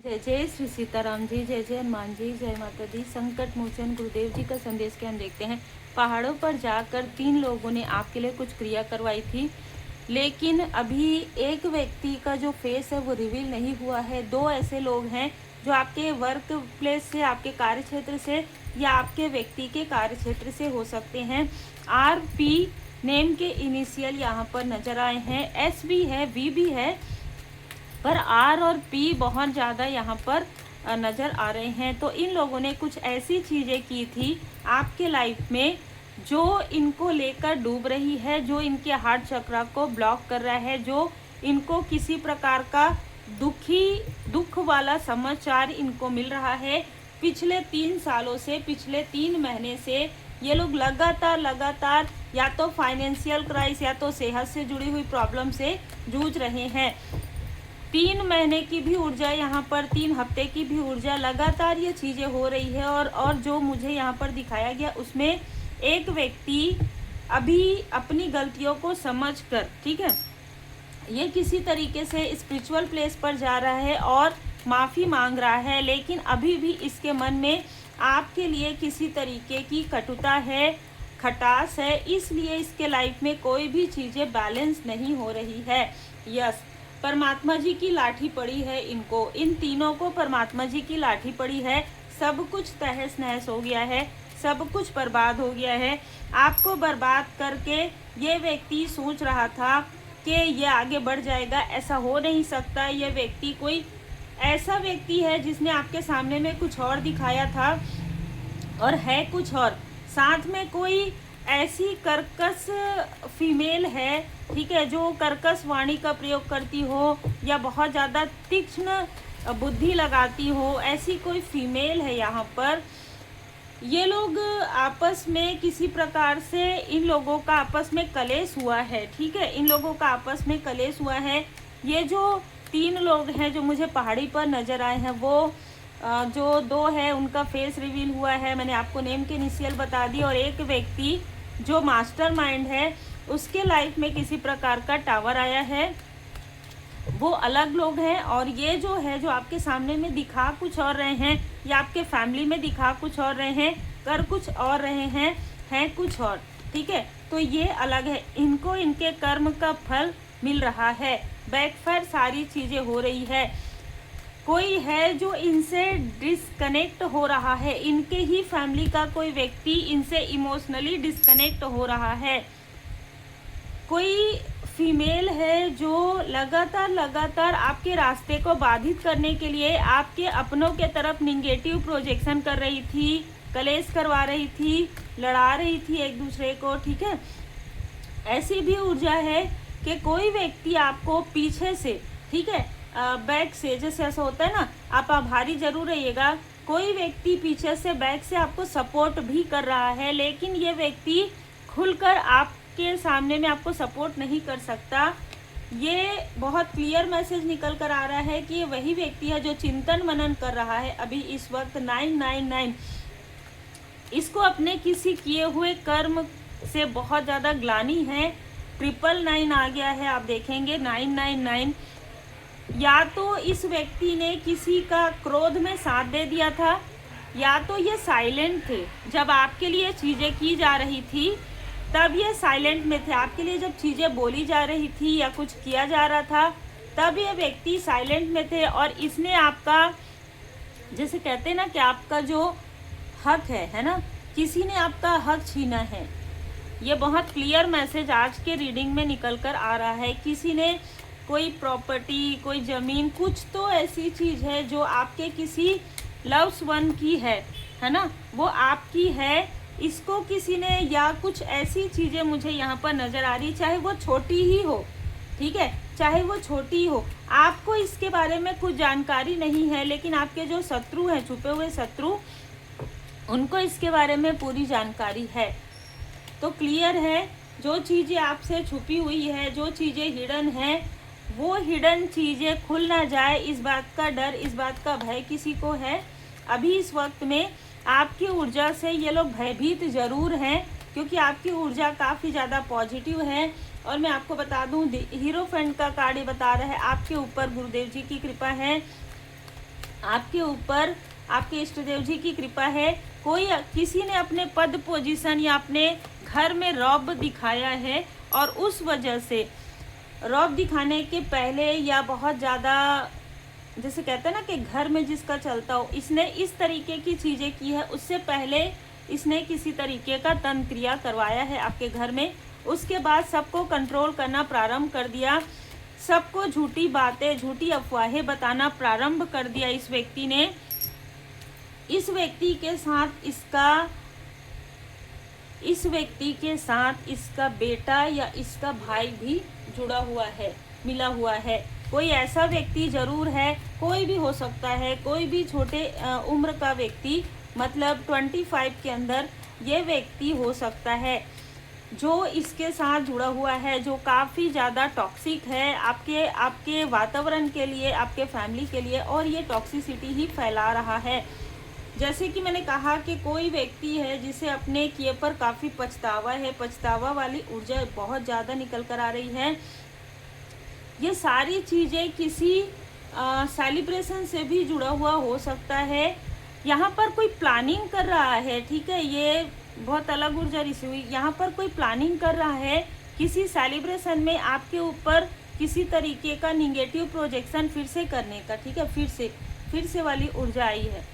जय जय श्री सीताराम जी, जय जय हनुमान जी, जय माता दी। संकट मोचन गुरुदेव जी का संदेश के हम देखते हैं। पहाड़ों पर जाकर 3 लोगों ने आपके लिए कुछ क्रिया करवाई थी, लेकिन अभी एक व्यक्ति का जो फेस है वो रिवील नहीं हुआ है। 2 ऐसे लोग हैं जो आपके वर्क प्लेस से, आपके कार्य क्षेत्र से या आपके व्यक्ति के कार्य क्षेत्र से हो सकते हैं। RP नेम के इनिशियल यहाँ पर नजर आए हैं। S भी है, V भी है, पर R और P बहुत ज़्यादा यहाँ पर नज़र आ रहे हैं। तो इन लोगों ने कुछ ऐसी चीज़ें की थी आपके लाइफ में जो इनको लेकर डूब रही है, जो इनके हार्ट चक्र को ब्लॉक कर रहा है, जो इनको किसी प्रकार का दुख वाला समाचार इनको मिल रहा है। पिछले 3 सालों से, पिछले 3 महीने से ये लोग लगातार या तो फाइनेंशियल क्राइसिस या तो सेहत से जुड़ी हुई प्रॉब्लम से जूझ रहे हैं। 3 महीने की भी ऊर्जा यहाँ पर, 3 हफ्ते की भी ऊर्जा, लगातार ये चीज़ें हो रही है। और जो मुझे यहाँ पर दिखाया गया उसमें एक व्यक्ति अभी अपनी गलतियों को समझकर, ठीक है, ये किसी तरीके से स्पिरिचुअल प्लेस पर जा रहा है और माफ़ी मांग रहा है, लेकिन अभी भी इसके मन में आपके लिए किसी तरीके की कटुता है, खटास है, इसलिए इसके लाइफ में कोई भी चीज़ें बैलेंस नहीं हो रही है। यस, परमात्मा जी की लाठी पड़ी है इनको, इन तीनों को परमात्मा जी की लाठी पड़ी है। सब कुछ तहस नहस हो गया है, सब कुछ बर्बाद हो गया है। आपको बर्बाद करके ये व्यक्ति सोच रहा था कि ये आगे बढ़ जाएगा, ऐसा हो नहीं सकता। ये व्यक्ति कोई ऐसा व्यक्ति है जिसने आपके सामने में कुछ और दिखाया था और है कुछ और, साथ में कोई ऐसी कर्कश फीमेल है, ठीक है, जो कर्कश वाणी का प्रयोग करती हो या बहुत ज़्यादा तीक्ष्ण बुद्धि लगाती हो, ऐसी कोई फीमेल है यहाँ पर। ये लोग आपस में किसी प्रकार से, इन लोगों का आपस में कलेश हुआ है, ठीक है, इन लोगों का आपस में कलेश हुआ है। ये जो 3 लोग हैं जो मुझे पहाड़ी पर नज़र आए हैं, वो जो 2 है उनका फेस रिवील हुआ है, मैंने आपको नेम के इनिशियल बता दी। और एक व्यक्ति जो मास्टरमाइंड है, उसके लाइफ में किसी प्रकार का टावर आया है, वो अलग लोग हैं। और ये जो है, जो आपके सामने में दिखा कुछ और रहे हैं या आपके फैमिली में दिखा कुछ और रहे हैं, कर कुछ और रहे हैं कुछ और, ठीक है, तो ये अलग है। इनको इनके कर्म का फल मिल रहा है, बैकफायर सारी चीज़ें हो रही है। कोई है जो इनसे डिस्कनेक्ट हो रहा है, इनके ही फैमिली का कोई व्यक्ति इनसे इमोशनली डिस्कनेक्ट हो रहा है। कोई फीमेल है जो लगातार आपके रास्ते को बाधित करने के लिए आपके अपनों के तरफ निगेटिव प्रोजेक्शन कर रही थी, कलेश करवा रही थी, लड़ा रही थी एक दूसरे को, ठीक है। ऐसी भी ऊर्जा है कि कोई व्यक्ति आपको पीछे से, ठीक है, बैक से, जैसे ऐसा होता है ना, आप आभारी जरूर रहिएगा, कोई व्यक्ति पीछे से बैक से आपको सपोर्ट भी कर रहा है, लेकिन ये व्यक्ति खुलकर आपके सामने में आपको सपोर्ट नहीं कर सकता। ये बहुत क्लियर मैसेज निकल कर आ रहा है कि ये वही व्यक्ति है जो चिंतन मनन कर रहा है अभी इस वक्त। 999, इसको अपने किसी किए हुए कर्म से बहुत ज़्यादा ग्लानि है। 999 आ गया है, आप देखेंगे 999। या तो इस व्यक्ति ने किसी का क्रोध में साथ दे दिया था, या तो ये साइलेंट थे जब आपके लिए चीज़ें की जा रही थी, तब ये साइलेंट में थे। आपके लिए जब चीज़ें बोली जा रही थी या कुछ किया जा रहा था, तब ये व्यक्ति साइलेंट में थे। और इसने आपका, जैसे कहते हैं ना कि आपका जो हक है ना, किसी ने आपका हक छीना है। ये बहुत क्लियर मैसेज आज के रीडिंग में निकल कर आ रहा है। किसी ने कोई प्रॉपर्टी, कोई ज़मीन, कुछ तो ऐसी चीज़ है जो आपके किसी लव्स वन की है ना, वो आपकी है, इसको किसी ने, या कुछ ऐसी चीज़ें मुझे यहाँ पर नज़र आ रही, चाहे वो छोटी ही हो, ठीक है, चाहे वो छोटी हो, आपको इसके बारे में कुछ जानकारी नहीं है, लेकिन आपके जो शत्रु हैं, छुपे हुए शत्रु, उनको इसके बारे में पूरी जानकारी है। तो क्लियर है, जो चीज़ें आपसे छुपी हुई है, जो चीज़ें हिडन हैं, वो हिडन चीज़ें खुल ना जाए, इस बात का डर, इस बात का भय किसी को है। अभी इस वक्त में आपकी ऊर्जा से ये लोग भयभीत ज़रूर हैं, क्योंकि आपकी ऊर्जा काफ़ी ज़्यादा पॉजिटिव है। और मैं आपको बता दूं, हीरोफेंट का कार्ड बता रहा है आपके ऊपर गुरुदेव जी की कृपा है, आपके ऊपर आपके इष्ट देव जी की कृपा है। कोई किसी ने अपने पद पोजीशन या अपने घर में रौब दिखाया है और उस वजह से रौब दिखाने के पहले या बहुत ज़्यादा, जैसे कहते हैं ना कि घर में जिसका चलता हो, इसने इस तरीके की चीज़ें की है, उससे पहले इसने किसी तरीके का तंत्र क्रिया करवाया है आपके घर में। उसके बाद सबको कंट्रोल करना प्रारंभ कर दिया, सबको झूठी बातें, झूठी अफवाहें बताना प्रारंभ कर दिया इस व्यक्ति ने। इस व्यक्ति के साथ इसका बेटा या इसका भाई भी जुड़ा हुआ है, मिला हुआ है। कोई ऐसा व्यक्ति जरूर है, कोई भी हो सकता है, कोई भी छोटे उम्र का व्यक्ति, मतलब 25 के अंदर ये व्यक्ति हो सकता है जो इसके साथ जुड़ा हुआ है, जो काफ़ी ज़्यादा टॉक्सिक है आपके वातावरण के लिए, आपके फैमिली के लिए, और ये टॉक्सिसिटी ही फैला रहा है। जैसे कि मैंने कहा कि कोई व्यक्ति है जिसे अपने किए पर काफ़ी पछतावा है, पछतावा वाली ऊर्जा बहुत ज़्यादा निकल कर आ रही है। ये सारी चीज़ें किसी सेलिब्रेशन से भी जुड़ा हुआ हो सकता है। यहाँ पर कोई प्लानिंग कर रहा है, ठीक है, ये बहुत अलग ऊर्जा रिसीव हुई। यहाँ पर कोई प्लानिंग कर रहा है किसी सेलिब्रेशन में आपके ऊपर किसी तरीके का निगेटिव प्रोजेक्शन फिर से करने का, ठीक है, फिर से वाली ऊर्जा आई है।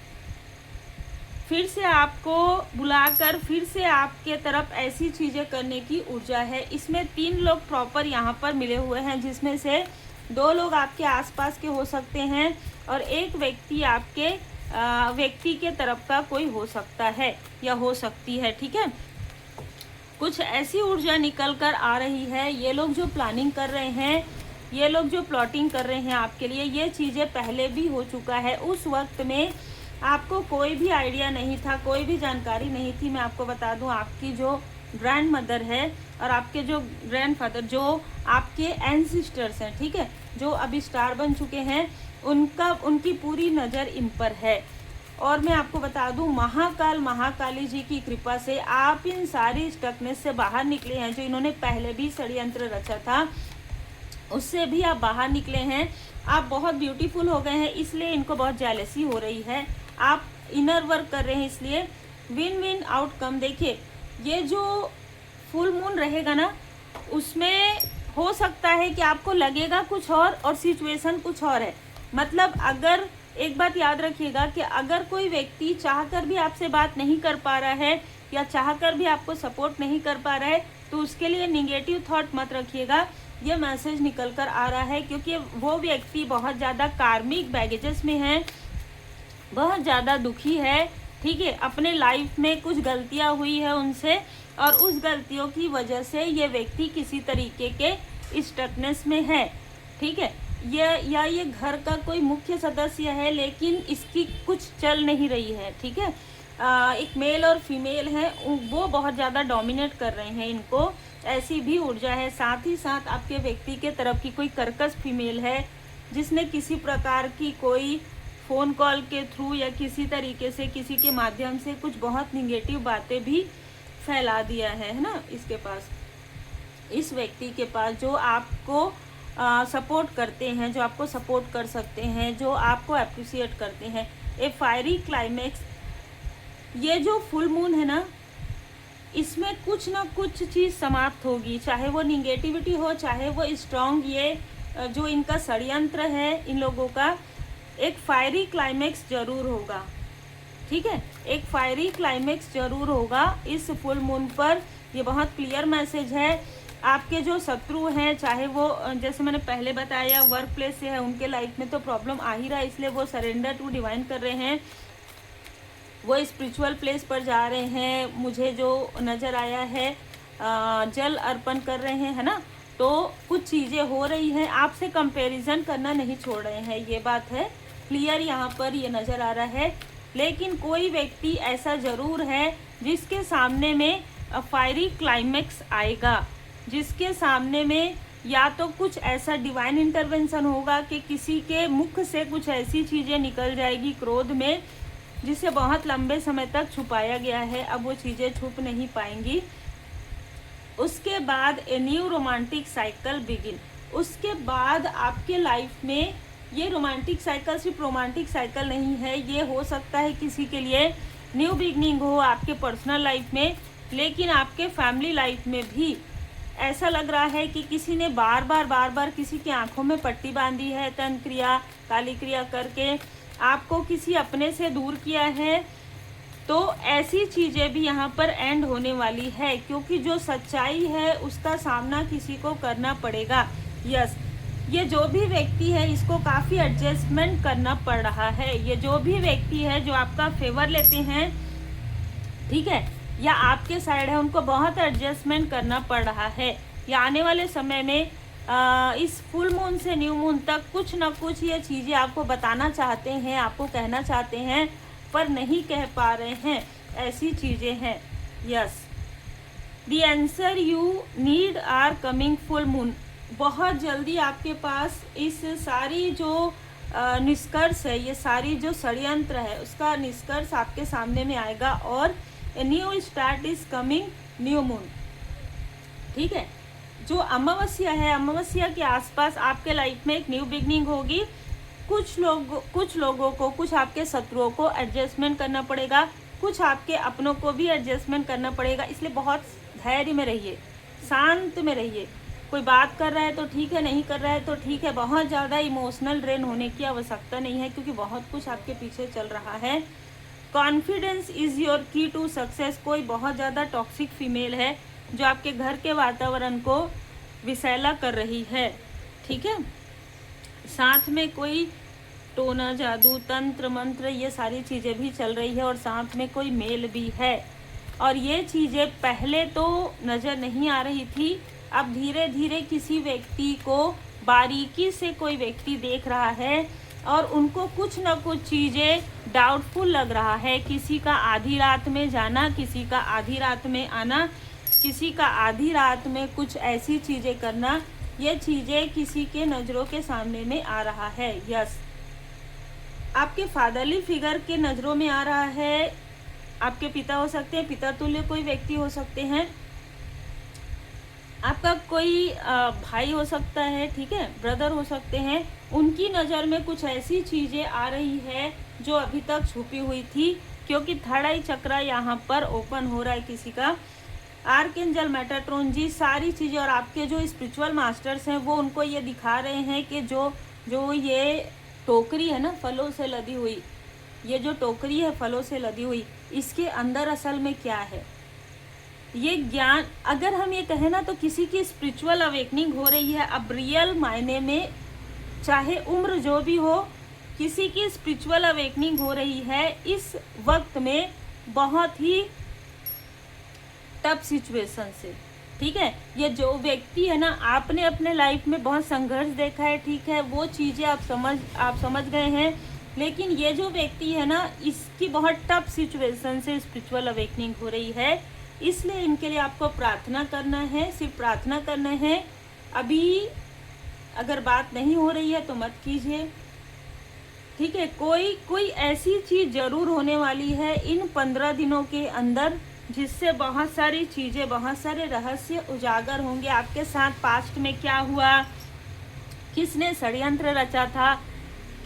फिर से आपको बुलाकर फिर से आपके तरफ ऐसी चीज़ें करने की ऊर्जा है। इसमें 3 लोग प्रॉपर यहाँ पर मिले हुए हैं, जिसमें से 2 लोग आपके आसपास के हो सकते हैं और एक व्यक्ति आपके व्यक्ति के तरफ का कोई हो सकता है या हो सकती है, ठीक है। कुछ ऐसी ऊर्जा निकल कर आ रही है। ये लोग जो प्लानिंग कर रहे हैं, ये लोग जो प्लॉटिंग कर रहे हैं आपके लिए, ये चीज़ें पहले भी हो चुका है। उस वक्त में आपको कोई भी आइडिया नहीं था, कोई भी जानकारी नहीं थी। मैं आपको बता दूं, आपकी जो ग्रैंड मदर है और आपके जो ग्रैंडफादर, जो आपके एंसिस्टर्स हैं, ठीक है, जो अभी स्टार बन चुके हैं, उनकी पूरी नज़र इन पर है। और मैं आपको बता दूं, महाकाली जी की कृपा से आप इन सारी स्टकनेस से बाहर निकले हैं। जो इन्होंने पहले भी षड्यंत्र रचा था, उससे भी आप बाहर निकले हैं। आप बहुत ब्यूटीफुल हो गए हैं, इसलिए इनको बहुत जेलसी हो रही है। आप इनर वर्क कर रहे हैं, इसलिए विन विन आउटकम। देखिए, ये जो फुल मून रहेगा ना, उसमें हो सकता है कि आपको लगेगा कुछ और सिचुएशन कुछ और है। मतलब अगर एक बात याद रखिएगा कि अगर कोई व्यक्ति चाहकर भी आपसे बात नहीं कर पा रहा है या चाहकर भी आपको सपोर्ट नहीं कर पा रहा है, तो उसके लिए निगेटिव थॉट मत रखिएगा। ये मैसेज निकल कर आ रहा है क्योंकि वो व्यक्ति बहुत ज़्यादा कार्मिक बैगेजेस में है, बहुत ज़्यादा दुखी है, ठीक है। अपने लाइफ में कुछ गलतियां हुई है उनसे, और उस गलतियों की वजह से ये व्यक्ति किसी तरीके के स्टकनेस में है, ठीक है। ये घर का कोई मुख्य सदस्य है, लेकिन इसकी कुछ चल नहीं रही है, ठीक है। एक मेल और फीमेल है, वो बहुत ज़्यादा डोमिनेट कर रहे हैं इनको, ऐसी भी ऊर्जा है। साथ ही साथ आपके व्यक्ति के तरफ की कोई कर्कश फीमेल है, जिसने किसी प्रकार की कोई फ़ोन कॉल के थ्रू या किसी तरीके से, किसी के माध्यम से कुछ बहुत निगेटिव बातें भी फैला दिया है ना इसके पास, इस व्यक्ति के पास, जो आपको सपोर्ट करते हैं, जो आपको सपोर्ट कर सकते हैं, जो आपको अप्रिशिएट करते हैं। ए फायरी क्लाइमेक्स, ये जो फुल मून है ना, इसमें कुछ ना कुछ चीज़ समाप्त होगी, चाहे वो निगेटिविटी हो, चाहे वो स्ट्रॉन्ग, ये जो इनका षड्यंत्र है इन लोगों का, एक फायरी क्लाइमेक्स जरूर होगा, ठीक है। एक फायरी क्लाइमेक्स जरूर होगा इस फुल मून पर। ये बहुत क्लियर मैसेज है। आपके जो शत्रु हैं, चाहे वो जैसे मैंने पहले बताया वर्क प्लेस से है, उनके लाइफ में तो प्रॉब्लम आ ही रहा है, इसलिए वो सरेंडर टू डिवाइन कर रहे हैं, वो स्पिरिचुअल प्लेस पर जा रहे हैं। मुझे जो नज़र आया है जल अर्पण कर रहे हैं, है ना। तो कुछ चीज़ें हो रही हैं, आपसे कंपैरिजन करना नहीं छोड़ रहे हैं, ये बात है क्लियर, यहाँ पर ये नज़र आ रहा है। लेकिन कोई व्यक्ति ऐसा ज़रूर है जिसके सामने में फायरी क्लाइमेक्स आएगा, जिसके सामने में या तो कुछ ऐसा डिवाइन इंटरवेंशन होगा कि किसी के मुख से कुछ ऐसी चीज़ें निकल जाएगी क्रोध में, जिसे बहुत लंबे समय तक छुपाया गया है, अब वो चीज़ें छुप नहीं पाएंगी। उसके बाद a new romantic cycle begin. उसके बाद आपके लाइफ में ये रोमांटिक साइकिल सिर्फ रोमांटिक साइकिल नहीं है, ये हो सकता है किसी के लिए न्यू बिगनिंग हो आपके पर्सनल लाइफ में, लेकिन आपके फैमिली लाइफ में भी ऐसा लग रहा है कि किसी ने बार बार किसी की आंखों में पट्टी बांधी है, तंत्र क्रिया, काली क्रिया करके आपको किसी अपने से दूर किया है। तो ऐसी चीज़ें भी यहाँ पर एंड होने वाली है, क्योंकि जो सच्चाई है उसका सामना किसी को करना पड़ेगा। यस, ये जो भी व्यक्ति है इसको काफ़ी एडजस्टमेंट करना पड़ रहा है। ये जो भी व्यक्ति है जो आपका फेवर लेते हैं, ठीक है, या आपके साइड है, उनको बहुत एडजस्टमेंट करना पड़ रहा है। या आने वाले समय में इस फुल मून से न्यू मून तक कुछ ना कुछ ये चीज़ें आपको बताना चाहते हैं, आपको कहना चाहते हैं, पर नहीं कह पा रहे हैं, ऐसी चीज़ें हैं। Yes, the answer you need are coming full moon. बहुत जल्दी आपके पास इस सारी जो निष्कर्ष है, ये सारी जो षड्यंत्र है उसका निष्कर्ष आपके सामने में आएगा, और new start is coming new moon. ठीक है, जो अमावस्या है, अमावस्या के आसपास आपके लाइफ में एक न्यू बिगनिंग होगी। कुछ लोगों को, कुछ आपके शत्रुओं को एडजस्टमेंट करना पड़ेगा, कुछ आपके अपनों को भी एडजस्टमेंट करना पड़ेगा। इसलिए बहुत धैर्य में रहिए, शांत में रहिए। कोई बात कर रहा है तो ठीक है, नहीं कर रहा है तो ठीक है। बहुत ज़्यादा इमोशनल ड्रेन होने की आवश्यकता नहीं है, क्योंकि बहुत कुछ आपके पीछे चल रहा है। कॉन्फिडेंस इज़ योर की टू सक्सेस। कोई बहुत ज़्यादा टॉक्सिक फीमेल है जो आपके घर के वातावरण को विषैला कर रही है, ठीक है। साथ में कोई टोना, जादू, तंत्र मंत्र, ये सारी चीज़ें भी चल रही है, और साथ में कोई मेल भी है। और ये चीज़ें पहले तो नज़र नहीं आ रही थी, अब धीरे धीरे किसी व्यक्ति को बारीकी से कोई व्यक्ति देख रहा है, और उनको कुछ ना कुछ चीज़ें डाउटफुल लग रहा है। किसी का आधी रात में जाना, किसी का आधी रात में आना, किसी का आधी रात में कुछ ऐसी चीज़ें करना, ये चीज़ें किसी के नज़रों के सामने में आ रहा है। यस, आपके फादरली फिगर के नज़रों में आ रहा है। आपके पिता हो सकते हैं, पिता तुल्य कोई व्यक्ति हो सकते हैं, आपका कोई भाई हो सकता है, ठीक है, ब्रदर हो सकते हैं। उनकी नज़र में कुछ ऐसी चीज़ें आ रही है जो अभी तक छुपी हुई थी, क्योंकि थर्ड आई चक्र यहाँ पर ओपन हो रहा है किसी का। आर्कएंजल मेटाट्रॉन जी सारी चीज़ें, और आपके जो स्पिरिचुअल मास्टर्स हैं वो उनको ये दिखा रहे हैं कि जो ये टोकरी है ना फलों से लदी हुई, ये जो टोकरी है फलों से लदी हुई, इसके अंदर असल में क्या है, ये ज्ञान। अगर हम ये कहें ना तो किसी की स्पिरिचुअल अवेकनिंग हो रही है अब रियल मायने में, चाहे उम्र जो भी हो, किसी की स्पिरिचुअल अवेकनिंग हो रही है इस वक्त में, बहुत ही टफ सिचुएशन से, ठीक है। ये जो व्यक्ति है ना, आपने अपने लाइफ में बहुत संघर्ष देखा है, ठीक है, वो चीज़ें आप समझ गए हैं, लेकिन ये जो व्यक्ति है ना, इसकी बहुत टफ सिचुएशन से स्पिरिचुअल अवेकनिंग हो रही है। इसलिए इनके लिए आपको प्रार्थना करना है, सिर्फ प्रार्थना करना है। अभी अगर बात नहीं हो रही है तो मत कीजिए, ठीक है। कोई ऐसी चीज़ जरूर होने वाली है इन 15 दिनों के अंदर, जिससे बहुत सारी चीज़ें, बहुत सारे रहस्य उजागर होंगे। आपके साथ पास्ट में क्या हुआ, किसने षड्यंत्र रचा था,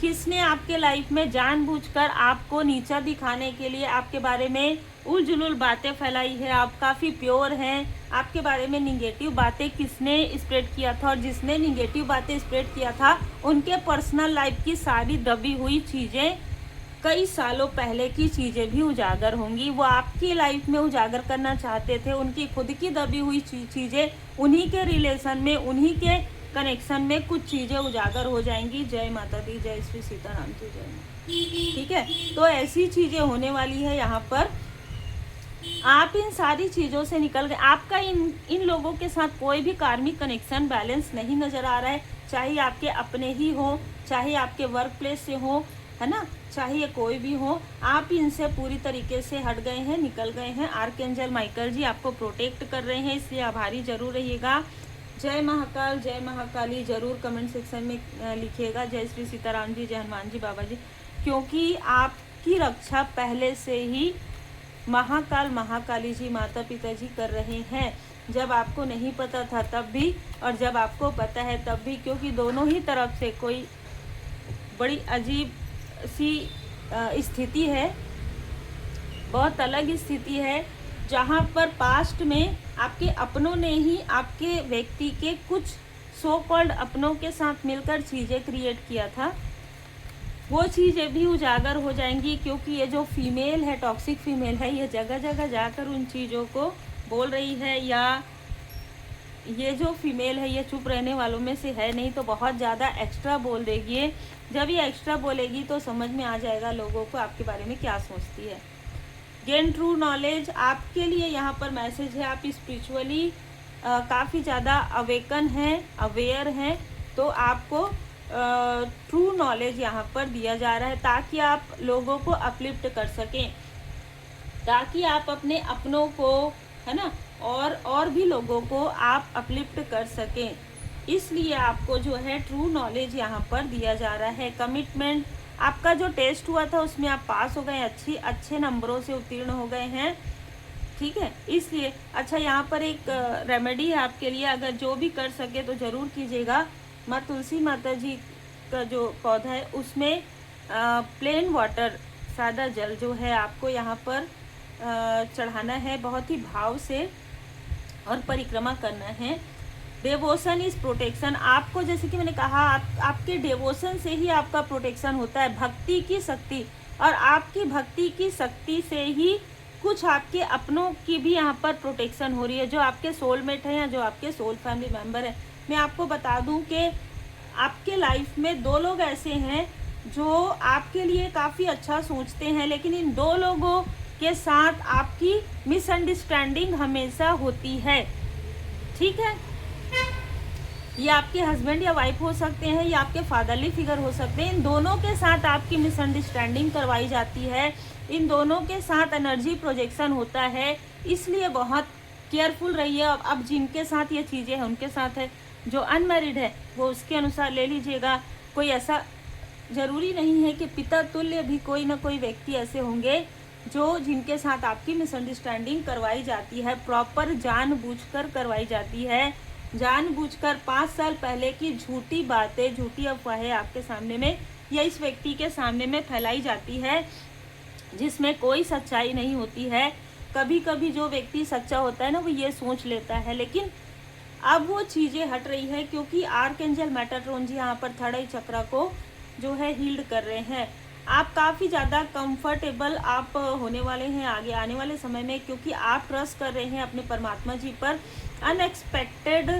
किसने आपके लाइफ में जानबूझकर आपको नीचा दिखाने के लिए आपके बारे में उलझुल बातें फैलाई है। आप काफ़ी प्योर हैं, आपके बारे में निगेटिव बातें किसने स्प्रेड किया था, और जिसने निगेटिव बातें स्प्रेड किया था उनके पर्सनल लाइफ की सारी दबी हुई चीज़ें, कई सालों पहले की चीज़ें भी उजागर होंगी। वो आपकी लाइफ में उजागर करना चाहते थे, उनकी खुद की दबी हुई चीज़ें, उन्हीं के रिलेशन में, उन्हीं के कनेक्शन में कुछ चीज़ें उजागर हो जाएंगी। जय माता दी, जय श्री सीताराम जी, जय माता। ठीक है, तो ऐसी चीज़ें होने वाली है यहाँ पर। आप इन सारी चीज़ों से निकल गए। आपका इन लोगों के साथ कोई भी कार्मिक कनेक्शन बैलेंस नहीं नज़र आ रहा है, चाहे आपके अपने ही हो, चाहे आपके वर्क प्लेस से हो, है ना, चाहे कोई भी हो, आप इनसे पूरी तरीके से हट गए हैं, निकल गए हैं। आर्कएंजल माइकल जी आपको प्रोटेक्ट कर रहे हैं, इसलिए आभारी जरूर रहिएगा। जय महाकाल, जय महाकाली जरूर कमेंट सेक्शन में लिखिएगा। जय श्री सीताराम जी, जय हनुमान जी बाबा जी, क्योंकि आपकी रक्षा पहले से ही महाकाल महाकाली जी माता पिता जी कर रहे हैं। जब आपको नहीं पता था तब भी, और जब आपको पता है तब भी, क्योंकि दोनों ही तरफ से कोई बड़ी अजीब सी स्थिति है, बहुत अलग स्थिति है, जहाँ पर पास्ट में आपके अपनों ने ही आपके व्यक्ति के कुछ सो कॉल्ड अपनों के साथ मिलकर चीज़ें क्रिएट किया था। वो चीज़ें भी उजागर हो जाएंगी, क्योंकि ये जो फीमेल है, टॉक्सिक फीमेल है, ये जगह जगह जाकर उन चीज़ों को बोल रही है। या ये जो फीमेल है ये चुप रहने वालों में से है नहीं, तो बहुत ज़्यादा एक्स्ट्रा बोल देगी। जब ये एक्स्ट्रा बोलेगी तो समझ में आ जाएगा लोगों को आपके बारे में क्या सोचती है। गेन ट्रू नॉलेज आपके लिए यहाँ पर मैसेज है। आप स्पिरिचुअली काफ़ी ज़्यादा अवेकन हैं, अवेयर हैं, तो आपको ट्रू नॉलेज यहाँ पर दिया जा रहा है, ताकि आप लोगों को अपलिफ्ट कर सकें, ताकि आप अपने अपनों को, है ना, और भी लोगों को आप अपलिफ्ट कर सकें। इसलिए आपको जो है ट्रू नॉलेज यहाँ पर दिया जा रहा है। कमिटमेंट, आपका जो टेस्ट हुआ था उसमें आप पास हो गए, अच्छे नंबरों से उत्तीर्ण हो गए हैं, ठीक है। इसलिए अच्छा, यहाँ पर एक रेमेडी है आपके लिए, अगर जो भी कर सके तो ज़रूर कीजिएगा। माँ तुलसी माता जी का जो पौधा है उसमें प्लेन वाटर, सादा जल जो है आपको यहाँ पर चढ़ाना है, बहुत ही भाव से, और परिक्रमा करना है। डेवोशन इज प्रोटेक्शन, आपको जैसे कि मैंने कहा, आपके डेवोशन से ही आपका प्रोटेक्शन होता है, भक्ति की शक्ति, और आपकी भक्ति की शक्ति से ही कुछ आपके अपनों की भी यहाँ पर प्रोटेक्शन हो रही है, जो आपके सोलमेट हैं या जो आपके सोल फैमिली मेम्बर हैं। मैं आपको बता दूं कि आपके लाइफ में 2 लोग ऐसे हैं जो आपके लिए काफ़ी अच्छा सोचते हैं, लेकिन इन 2 लोगों के साथ आपकी मिसअंडरस्टैंडिंग हमेशा होती है, ठीक है। ये आपके हस्बैंड या वाइफ हो सकते हैं, या आपके फादरली फिगर हो सकते हैं। इन दोनों के साथ आपकी मिसअंडरस्टैंडिंग करवाई जाती है, इन दोनों के साथ एनर्जी प्रोजेक्शन होता है, इसलिए बहुत केयरफुल रहिए। अब जिनके साथ ये चीज़ें हैं उनके साथ है, जो अनमैरिड है वो उसके अनुसार ले लीजिएगा। कोई ऐसा ज़रूरी नहीं है कि पिता तुल्य भी कोई ना कोई व्यक्ति ऐसे होंगे जो जिनके साथ आपकी मिसअंडरस्टैंडिंग करवाई जाती है, प्रॉपर जानबूझकर करवाई जाती है, जानबूझकर 5 साल पहले की झूठी बातें, झूठी अफवाहें आपके सामने में या इस व्यक्ति के सामने में फैलाई जाती है, जिसमें कोई सच्चाई नहीं होती है। कभी कभी जो व्यक्ति सच्चा होता है ना, वो ये सोच लेता है, लेकिन अब वो चीज़ें हट रही है, क्योंकि आर्कएंजल मेटाट्रॉन जी यहाँ पर थर्ड आई चक्रा को जो है हील्ड कर रहे हैं। आप काफ़ी ज़्यादा कंफर्टेबल आप होने वाले हैं आगे आने वाले समय में, क्योंकि आप ट्रस्ट कर रहे हैं अपने परमात्मा जी पर। अनएक्सपेक्टेड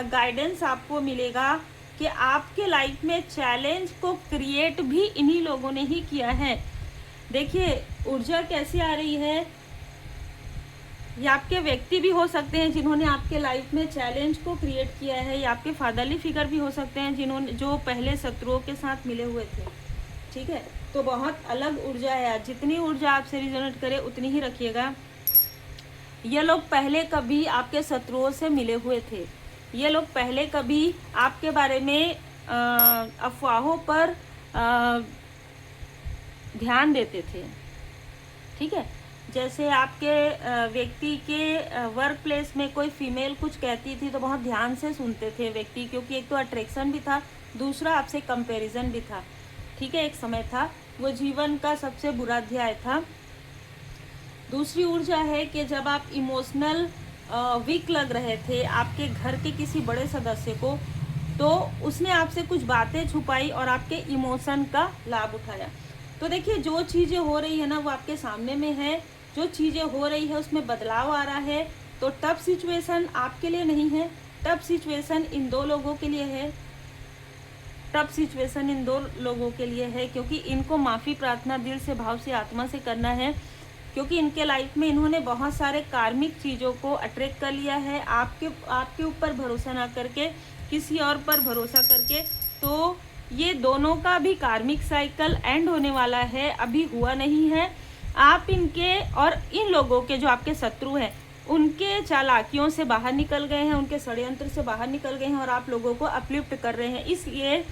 गाइडेंस आपको मिलेगा कि आपके लाइफ में चैलेंज को क्रिएट भी इन्हीं लोगों ने ही किया है। देखिए ऊर्जा कैसी आ रही है, ये आपके व्यक्ति भी हो सकते हैं जिन्होंने आपके लाइफ में चैलेंज को क्रिएट किया है, या आपके फादरली फिगर भी हो सकते हैं जिन्होंने जो पहले शत्रुओं के साथ मिले हुए थे, ठीक है। तो बहुत अलग ऊर्जा है, जितनी ऊर्जा आपसे रिजोनेट करे उतनी ही रखिएगा। ये लोग पहले कभी आपके शत्रुओं से मिले हुए थे, ये लोग पहले कभी आपके बारे में अफवाहों पर ध्यान देते थे, ठीक है। जैसे आपके व्यक्ति के वर्क प्लेस में कोई फीमेल कुछ कहती थी तो बहुत ध्यान से सुनते थे व्यक्ति, क्योंकि एक तो अट्रैक्शन भी था, दूसरा आपसे कंपैरिजन भी था, ठीक है। एक समय था वो जीवन का सबसे बुरा अध्याय था। दूसरी ऊर्जा है कि जब आप इमोशनल वीक लग रहे थे आपके घर के किसी बड़े सदस्य को, तो उसने आपसे कुछ बातें छुपाई और आपके इमोशन का लाभ उठाया। तो देखिए जो चीज़ें हो रही है ना वो आपके सामने में है, जो चीज़ें हो रही है उसमें बदलाव आ रहा है। तो टफ सिचुएशन आपके लिए नहीं है, टफ सिचुएशन इन 2 लोगों के लिए है, टफ सिचुएशन इन 2 लोगों के लिए है, क्योंकि इनको माफ़ी प्रार्थना दिल से, भाव से, आत्मा से करना है, क्योंकि इनके लाइफ में इन्होंने बहुत सारे कार्मिक चीज़ों को अट्रैक्ट कर लिया है आपके ऊपर भरोसा ना करके, किसी और पर भरोसा करके। तो ये दोनों का भी कार्मिक साइकिल एंड होने वाला है, अभी हुआ नहीं है। आप इनके और इन लोगों के जो आपके शत्रु हैं उनके चालाकियों से बाहर निकल गए हैं, उनके षड्यंत्र से बाहर निकल गए हैं और आप लोगों को अपलिफ्ट कर रहे हैं। इसलिए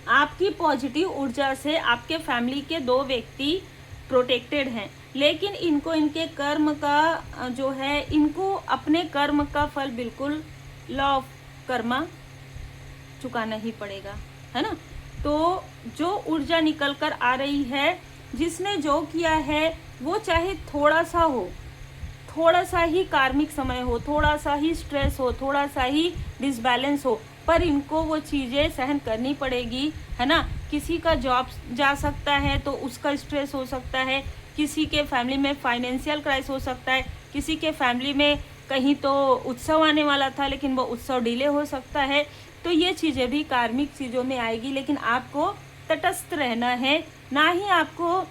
आपकी पॉजिटिव ऊर्जा से आपके फैमिली के 2 व्यक्ति प्रोटेक्टेड हैं, लेकिन इनको इनके कर्म का जो है, इनको अपने कर्म का फल बिल्कुल लॉ ऑफ कर्मा चुकाना ही पड़ेगा, है ना। तो जो ऊर्जा निकल कर आ रही है, जिसने जो किया है वो चाहे थोड़ा सा हो, थोड़ा सा ही कार्मिक समय हो, थोड़ा सा ही स्ट्रेस हो, थोड़ा सा ही डिसबैलेंस हो, पर इनको वो चीज़ें सहन करनी पड़ेगी, है ना। किसी का जॉब जा सकता है तो उसका स्ट्रेस हो सकता है, किसी के फैमिली में फाइनेंशियल क्राइसिस हो सकता है, किसी के फैमिली में कहीं तो उत्सव आने वाला था लेकिन वो उत्सव डिले हो सकता है। तो ये चीज़ें भी कार्मिक चीज़ों में आएगी, लेकिन आपको तटस्थ रहना है, ना ही आपको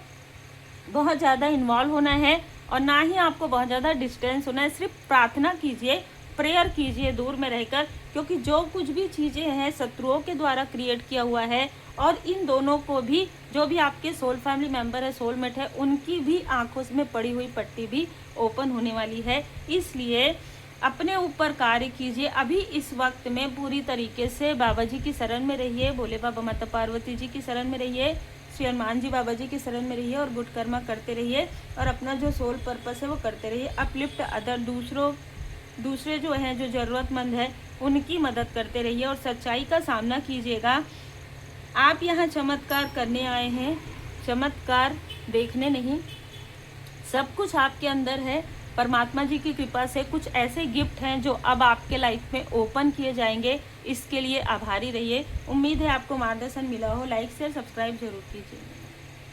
बहुत ज़्यादा इन्वॉल्व होना है और ना ही आपको बहुत ज़्यादा डिस्टेंस होना है। सिर्फ प्रार्थना कीजिए, प्रेयर कीजिए दूर में रहकर, क्योंकि जो कुछ भी चीज़ें हैं शत्रुओं के द्वारा क्रिएट किया हुआ है, और इन दोनों को भी, जो भी आपके सोल फैमिली मेंबर है, सोलमेट है, उनकी भी आंखों में पड़ी हुई पट्टी भी ओपन होने वाली है। इसलिए अपने ऊपर कार्य कीजिए। अभी इस वक्त में पूरी तरीके से बाबा जी की शरण में रहिए, भोले बाबा माता पार्वती जी की शरण में रहिए, श्री हनुमान जी बाबा जी की शरण में रहिए और गुड कर्मा करते रहिए और अपना जो सोल पर्पस है वो करते रहिए। अपलिफ्ट अदर, दूसरे जो हैं, जो ज़रूरतमंद है, उनकी मदद करते रहिए और सच्चाई का सामना कीजिएगा। आप यहाँ चमत्कार करने आए हैं, चमत्कार देखने नहीं। सब कुछ आपके अंदर है। परमात्मा जी की कृपा से कुछ ऐसे गिफ्ट हैं जो अब आपके लाइफ में ओपन किए जाएंगे। इसके लिए आभारी रहिए। उम्मीद है आपको मार्गदर्शन मिला हो। लाइक शेयर सब्सक्राइब जरूर कीजिए।